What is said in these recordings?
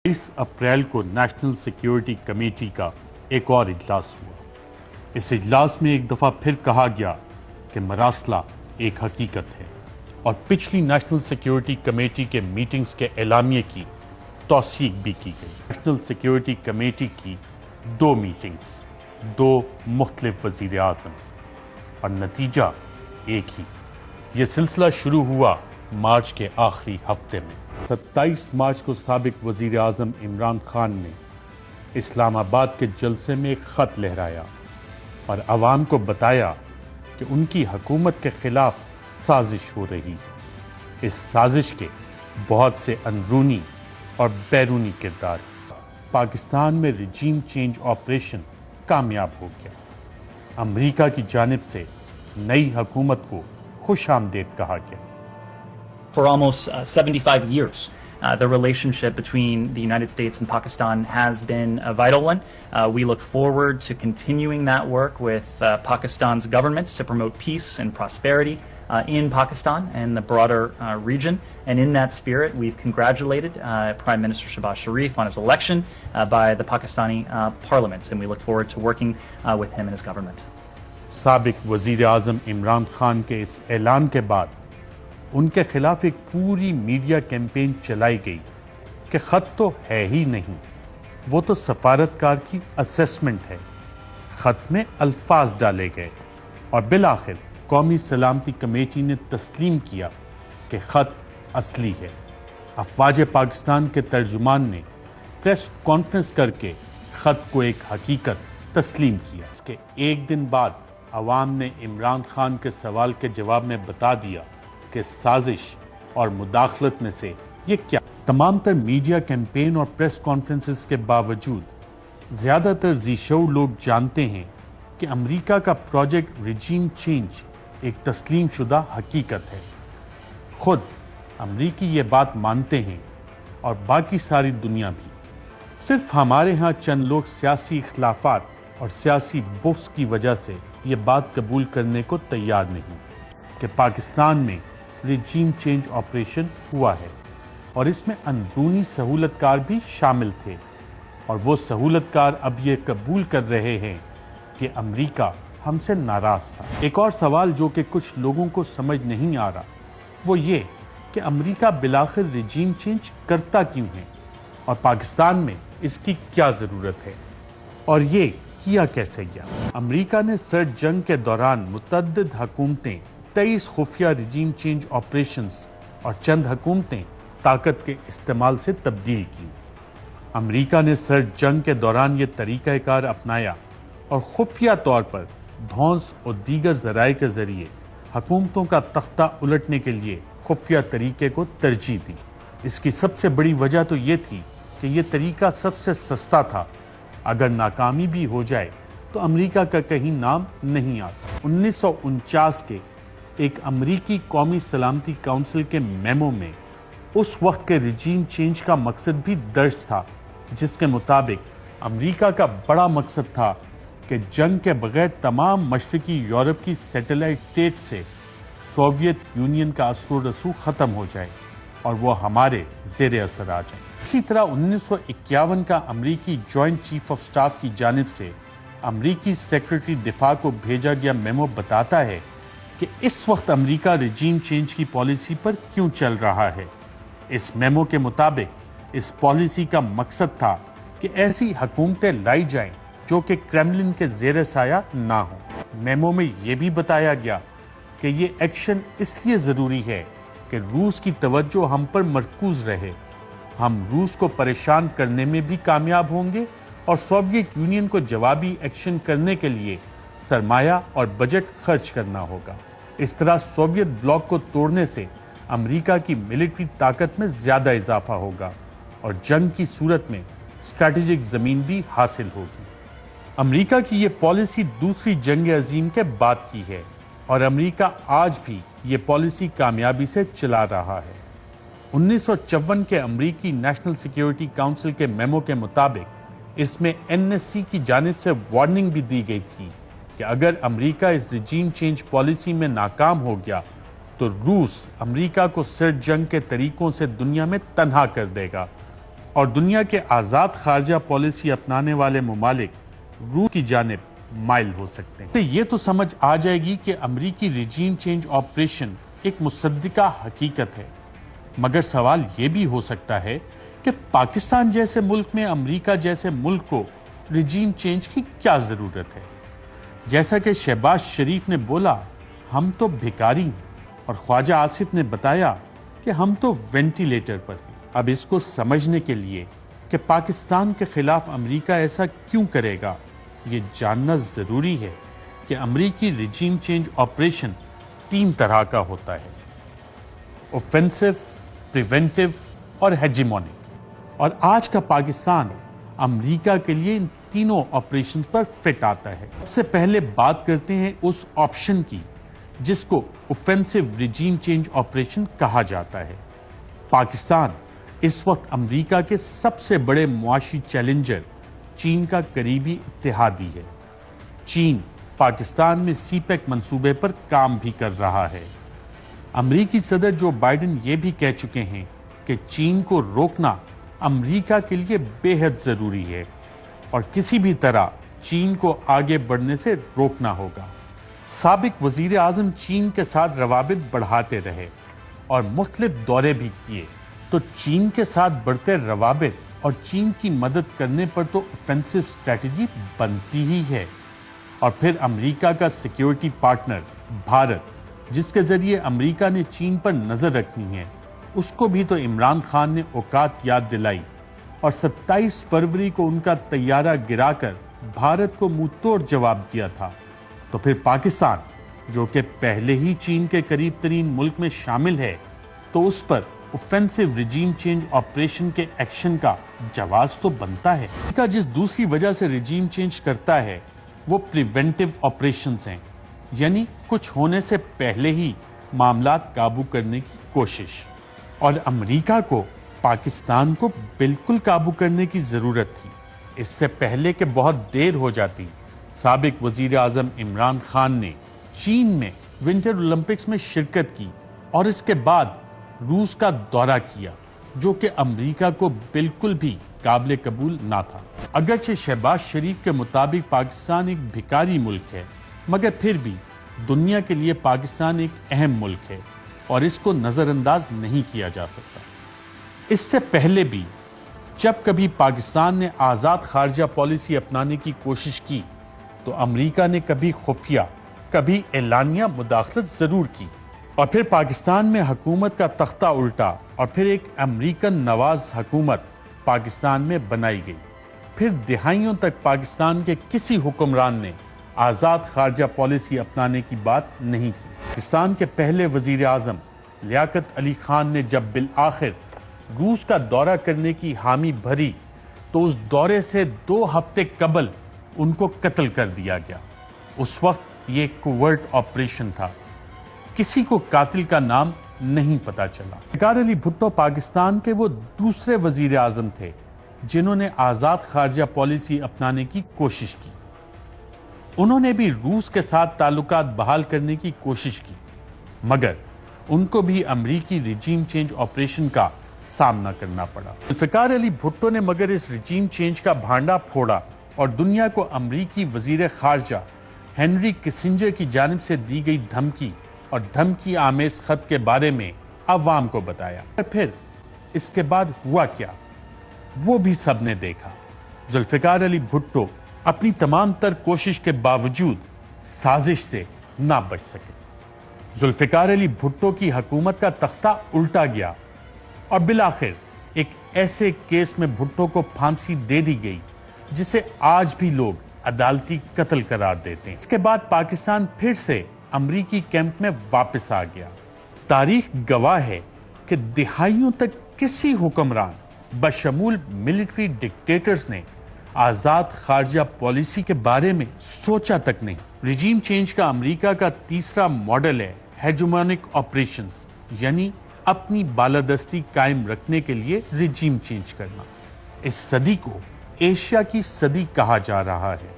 23 April کو national security committee کا ایک اور اجلاس ہوا۔ اس اجلاس میں ایک دفعہ پھر کہا گیا کہ مراسلہ ایک حقیقت ہے اور پچھلی نیشنل سیکیورٹی کمیٹی کے میٹنگز کے اعلامیے کی توثیق بھی کی گئی۔ نیشنل سیکیورٹی کمیٹی کی 2 میٹنگز، 2 مختلف وزیر اعظم اور نتیجہ ایک ہی۔ یہ سلسلہ شروع ہوا مارچ کے آخری ہفتے میں۔ 27 مارچ کو سابق وزیر اعظم عمران خان نے اسلام آباد کے جلسے میں ایک خط لہرایا اور عوام کو بتایا کہ ان کی حکومت کے خلاف سازش ہو رہی ہے۔ اس سازش کے بہت سے اندرونی اور بیرونی کردار۔ پاکستان میں رجیم چینج آپریشن کامیاب ہو گیا۔ امریکہ کی جانب سے نئی حکومت کو خوش آمدید کہا گیا۔ For almost 75 years, the relationship between the United States and Pakistan has been a vital one. We look forward to continuing that work with Pakistan's government to promote peace and prosperity in Pakistan and the broader region. And in that spirit, we've congratulated Prime Minister Shehbaz Sharif on his election by the Pakistani parliament, and we look forward to working with him and his government. سابق وزیر اعظم عمران خان کے اس اعلان کے بعد ان کے خلاف ایک پوری میڈیا کیمپین چلائی گئی کہ خط تو ہے ہی نہیں، وہ تو سفارتکار کی اسیسمنٹ ہے۔ خط میں الفاظ ڈالے گئے اور بالآخر قومی سلامتی کمیٹی نے تسلیم کیا کہ خط اصلی ہے۔ افواج پاکستان کے ترجمان نے پریس کانفرنس کر کے خط کو ایک حقیقت تسلیم کیا۔ اس کے ایک دن بعد عوام نے عمران خان کے سوال کے جواب میں بتا دیا کہ سازش اور مداخلت میں سے یہ کیا۔ تمام تر میڈیا کیمپین اور پریس کانفرنسز کے باوجود زیادہ تر ذی شعور لوگ جانتے ہیں کہ امریکہ کا پروجیکٹ رجیم چینج ایک تسلیم شدہ حقیقت ہے۔ خود امریکی یہ بات مانتے ہیں اور باقی ساری دنیا بھی۔ صرف ہمارے ہاں چند لوگ سیاسی اختلافات اور سیاسی بغض کی وجہ سے یہ بات قبول کرنے کو تیار نہیں کہ پاکستان میں رجیم چینج آپریشن ہوا ہے اور اس میں اندرونی سہولت کار بھی شامل تھے، اور وہ سہولت کار اب یہ قبول کر رہے ہیں کہ امریکہ ہم سے ناراض تھا۔ ایک اور سوال جو کہ کچھ لوگوں کو سمجھ نہیں آ رہا وہ یہ کہ امریکہ بالآخر رجیم چینج کرتا کیوں ہے اور پاکستان میں اس کی کیا ضرورت ہے، اور یہ کیا کیسے گیا۔ امریکہ نے سرد جنگ کے دوران متعدد حکومتیں، 23 خفیہ رجیم چینج آپریشنز اور چند حکومتیں طاقت کے استعمال سے تبدیل کی۔ امریکہ نے سرد جنگ کے دوران یہ طریقہ کار اپنایا اور خفیہ طور پر دھونس اور دیگر ذرائع کے ذریعے حکومتوں کا تختہ الٹنے کے لیے خفیہ طریقے کو ترجیح دی۔ اس کی سب سے بڑی وجہ تو یہ تھی کہ یہ طریقہ سب سے سستا تھا، اگر ناکامی بھی ہو جائے تو امریکہ کا کہیں نام نہیں آتا۔ 1949 کے ایک امریکی قومی سلامتی کونسل کے میمو میں اس وقت کے رجیم چینج کا مقصد بھی درج تھا، جس کے مطابق امریکہ کا بڑا مقصد تھا کہ جنگ کے بغیر تمام مشرقی یورپ کی سیٹلائٹ اسٹیٹ سے سوویت یونین کا اثر و رسوخ ختم ہو جائے اور وہ ہمارے زیر اثر آ جائے۔ اسی طرح 1951 کا امریکی جوائنٹ چیف آف سٹاف کی جانب سے امریکی سیکرٹری دفاع کو بھیجا گیا میمو بتاتا ہے کہ اس وقت امریکہ رجیم چینج کی پالیسی پر کیوں چل رہا ہے۔ اس میمو کے مطابق اس پالیسی کا مقصد تھا کہ ایسی حکومتیں لائی جائیں جو کہ کرملن کے زیر سایہ نہ ہوں۔ میمو میں یہ بھی بتایا گیا کہ یہ ایکشن اس لیے ضروری ہے کہ روس کی توجہ ہم پر مرکوز رہے، ہم روس کو پریشان کرنے میں بھی کامیاب ہوں گے اور سوویت یونین کو جوابی ایکشن کرنے کے لیے سرمایہ اور بجٹ خرچ کرنا ہوگا۔ اس طرح سوویت بلاک کو توڑنے سے امریکہ کی ملٹری طاقت میں زیادہ اضافہ ہوگا اور جنگ کی صورت میں اسٹریٹجک زمین بھی حاصل ہوگی۔ امریکہ کی یہ پالیسی دوسری جنگ عظیم کے بعد کی ہے اور امریکہ آج بھی یہ پالیسی کامیابی سے چلا رہا ہے۔ 1954 کے امریکی نیشنل سیکیورٹی کونسل کے میمو کے مطابق اس میں NSC کی جانب سے وارننگ بھی دی گئی تھی کہ اگر امریکہ اس رجیم چینج پالیسی میں ناکام ہو گیا تو روس امریکہ کو سرد جنگ کے طریقوں سے دنیا میں تنہا کر دے گا اور دنیا کے آزاد خارجہ پالیسی اپنانے والے ممالک روس کی جانب مائل ہو سکتے ہیں۔ یہ تو سمجھ آ جائے گی کہ امریکی ریجیم چینج آپریشن ایک مصدقہ حقیقت ہے، مگر سوال یہ بھی ہو سکتا ہے کہ پاکستان جیسے ملک میں امریکہ جیسے ملک کو ریجیم چینج کی کیا ضرورت ہے؟ جیسا کہ شہباز شریف نے بولا، ہم تو بھکاری ہیں، اور خواجہ آصف نے بتایا کہ ہم تو وینٹیلیٹر پر ہیں۔ اب اس کو سمجھنے کے لیے کہ پاکستان کے خلاف امریکہ ایسا کیوں کرے گا، یہ جاننا ضروری ہے کہ امریکی ریجیم چینج آپریشن 3 طرح کا ہوتا ہے: اوفینسو، پریونٹیو اور ہیجیمونک۔ اور آج کا پاکستان امریکہ کے لیے ان تینوں آپریشنز پر فٹ آتا ہے۔ سب سے پہلے بات کرتے ہیں اس آپشن کی جس کو اوفینسو ریجیم چینج آپریشن کہا جاتا ہے۔ پاکستان اس وقت امریکہ کے سب سے بڑے معاشی چیلنجر چین کا قریبی اتحادی ہے۔ چین پاکستان میں سی پیک منصوبے پر کام بھی کر رہا ہے۔ امریکی صدر جو بائیڈن یہ بھی کہہ چکے ہیں کہ چین کو روکنا امریکہ کے لیے بے حد ضروری ہے اور کسی بھی طرح چین کو آگے بڑھنے سے روکنا ہوگا۔ سابق وزیر اعظم چین کے ساتھ روابط بڑھاتے رہے اور مختلف دورے بھی کیے، تو چین کے ساتھ بڑھتے روابط اور چین کی مدد کرنے پر تو اوفینسو اسٹریٹجی بنتی ہی ہے۔ اور پھر امریکہ کا سیکیورٹی پارٹنر بھارت، جس کے ذریعے امریکہ نے چین پر نظر رکھنی ہے، اس کو بھی تو عمران خان نے اوقات یاد دلائی اور 27 فروری کو ان کا طیارہ گرا کر بھارت کو منہ توڑ جواب دیا تھا۔ تو پھر پاکستان، جو کہ پہلے ہی چین کے قریب ترین ملک میں شامل ہے، تو اس پر اوفینسو ریجیم چینج آپریشن کے ایکشن کا جواز تو بنتا ہے۔ امریکہ جس دوسری وجہ سے ریجیم چینج کرتا ہے وہ پریونٹیو آپریشنز ہیں، یعنی کچھ ہونے سے پہلے ہی معاملات قابو کرنے کی کوشش۔ اور امریکہ کو پاکستان کو بالکل قابو کرنے کی ضرورت تھی، اس سے پہلے کہ بہت دیر ہو جاتی۔ سابق وزیر اعظم عمران خان نے چین میں ونٹر اولمپکس میں شرکت کی اور اس کے بعد روس کا دورہ کیا، جو کہ امریکہ کو بالکل بھی قابل قبول نہ تھا۔ اگرچہ شہباز شریف کے مطابق پاکستان ایک بھکاری ملک ہے، مگر پھر بھی دنیا کے لیے پاکستان ایک اہم ملک ہے اور اس کو نظر انداز نہیں کیا جا سکتا۔ اس سے پہلے بھی جب کبھی پاکستان نے آزاد خارجہ پالیسی اپنانے کی کوشش کی تو امریکہ نے کبھی خفیہ کبھی اعلانیہ مداخلت ضرور کی، اور پھر پاکستان میں حکومت کا تختہ الٹا اور پھر ایک امریکن نواز حکومت پاکستان میں بنائی گئی۔ پھر دہائیوں تک پاکستان کے کسی حکمران نے آزاد خارجہ پالیسی اپنانے کی بات نہیں کی۔ پاکستان کے پہلے وزیر اعظم لیاقت علی خان نے جب بالآخر روس کا دورہ کرنے کی حامی بھری تو اس دورے سے 2 ہفتے قبل ان کو قتل کر دیا گیا۔ اس وقت یہ کوورٹ آپریشن تھا، کسی کو قاتل کا نام نہیں پتا چلا۔ ذوالفقار علی بھٹو پاکستان کے وہ دوسرے وزیر اعظم تھے جنہوں نے آزاد خارجہ پالیسی اپنانے کی کوشش کی۔ انہوں نے بھی روس کے ساتھ تعلقات بحال کرنے کی کوشش کی، مگر ان کو بھی امریکی ریجیم چینج آپریشن کا سامنا کرنا پڑا۔ ذوالفقار علی بھٹو نے مگر اس ریجیم چینج کا بھانڈا پھوڑا اور دنیا کو امریکی وزیر خارجہ ہنری کسنجر کی جانب سے دی گئی دھمکی اور دھمکی آمیز خط کے بارے میں عوام کو بتایا۔ پھر اس کے بعد ہوا کیا، وہ بھی سب نے دیکھا۔ ذوالفقار علی بھٹو اپنی تمام تر کوشش کے باوجود سازش سے نہ بچ سکے۔ ذوالفقار علی بھٹو کی حکومت کا تختہ الٹا گیا اور بالآخر ایک ایسے کیس میں بھٹو کو پھانسی دے دی گئی جسے آج بھی لوگ عدالتی قتل قرار دیتے ہیں۔ اس کے بعد پاکستان پھر سے امریکی کیمپ میں واپس آ گیا۔ تاریخ گواہ ہے کہ دہائیوں تک کسی حکمران بشمول ملٹری ڈکٹیٹرز نے آزاد خارجہ پالیسی کے بارے میں سوچا تک نہیں۔ ریجیم چینج کا امریکہ کا تیسرا ماڈل ہے ہیجمونک آپریشنز، یعنی اپنی بالادستی قائم رکھنے کے لیے ریجیم چینج کرنا۔ اس صدی کو ایشیا کی صدی کہا جا رہا ہے۔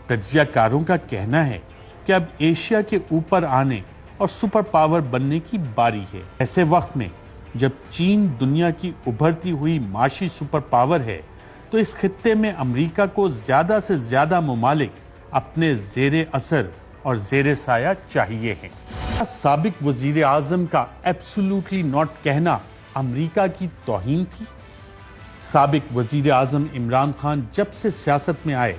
تجزیہ کاروں کا کہنا ہے کہ اب ایشیا کے اوپر آنے اور سپر پاور بننے کی باری ہے۔ ایسے وقت میں جب چین دنیا کی ابھرتی ہوئی معاشی سپر پاور ہے تو اس خطے میں امریکہ کو زیادہ سے زیادہ ممالک اپنے زیر اثر اور زیر سایہ چاہیے ہیں۔ سابق وزیر اعظم کا ایبسولوٹلی ناٹ کہنا امریکہ کی توہین تھی۔ سابق وزیر اعظم عمران خان جب سے سیاست میں آئے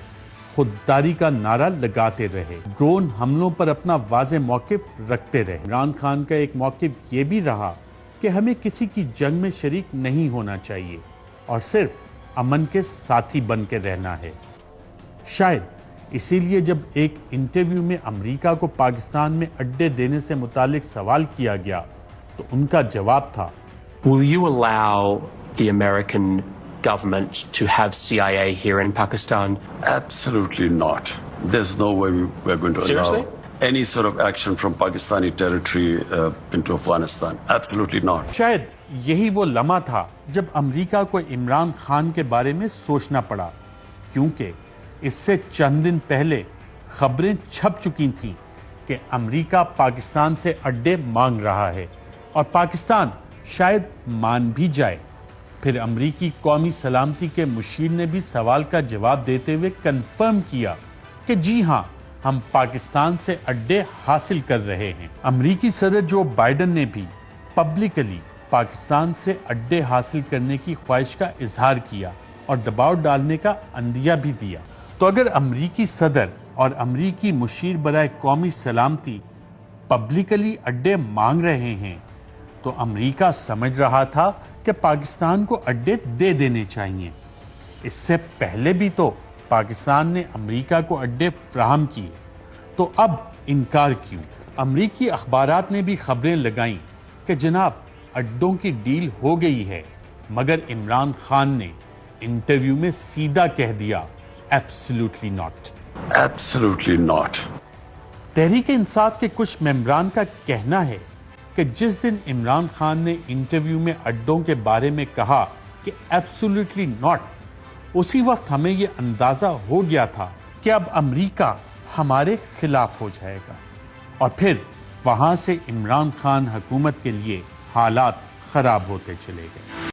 خودداری کا نعرہ لگاتے رہے، ڈرون حملوں پر اپنا واضح موقف رکھتے رہے۔ عمران خان کا ایک موقف یہ بھی رہا کہ ہمیں کسی کی جنگ میں شریک نہیں ہونا چاہیے اور صرف امن کے ساتھی بن کے رہنا ہے۔ شاید اسی لیے جب ایک انٹرویو میں امریکہ کو پاکستان میں اڈے دینے سے متعلق سوال کیا گیا تو ان کا جواب تھا، Will you allow the American government to have CIA here in Pakistan? Absolutely not. There's no way we're going to Seriously? allow any sort of action from Pakistani territory into Afghanistan. Absolutely not. شاید یہی وہ لمحہ تھا جب امریکہ کو عمران خان کے بارے میں سوچنا پڑا، کیونکہ اس سے چند دن پہلے خبریں چھپ چکی تھیں کہ امریکہ پاکستان سے اڈے مانگ رہا ہے اور پاکستان شاید مان بھی جائے۔ پھر امریکی قومی سلامتی کے مشیر نے بھی سوال کا جواب دیتے ہوئے کنفرم کیا کہ جی ہاں، ہم پاکستان سے اڈے حاصل کر رہے ہیں۔ امریکی صدر جو بائیڈن نے بھی پبلکلی پاکستان سے اڈے حاصل کرنے کی خواہش کا اظہار کیا اور دباؤ ڈالنے کا عندیہ بھی دیا۔ تو اگر امریکی صدر اور امریکی مشیر برائے قومی سلامتی پبلکلی اڈے مانگ رہے ہیں تو امریکہ سمجھ رہا تھا کہ پاکستان کو اڈے دے دینے چاہیے۔ اس سے پہلے بھی تو پاکستان نے امریکہ کو اڈے فراہم کیے، تو اب انکار کیوں؟ امریکی اخبارات نے بھی خبریں لگائیں کہ جناب اڈوں کی ڈیل ہو گئی ہے، مگر عمران خان نے انٹرویو میں سیدھا کہہ دیا، absolutely not. Absolutely not. Tehreek Insaf کے کچھ ممبران کا کہنا ہے کہ جس دن عمران خان نے انٹرویو میں اڈوں کے بارے میں کہا کہ ایبسولوٹلی ناٹ، اسی وقت ہمیں یہ اندازہ ہو گیا تھا کہ اب امریکہ ہمارے خلاف ہو جائے گا، اور پھر وہاں سے عمران خان حکومت کے لیے حالات خراب ہوتے چلے گئے۔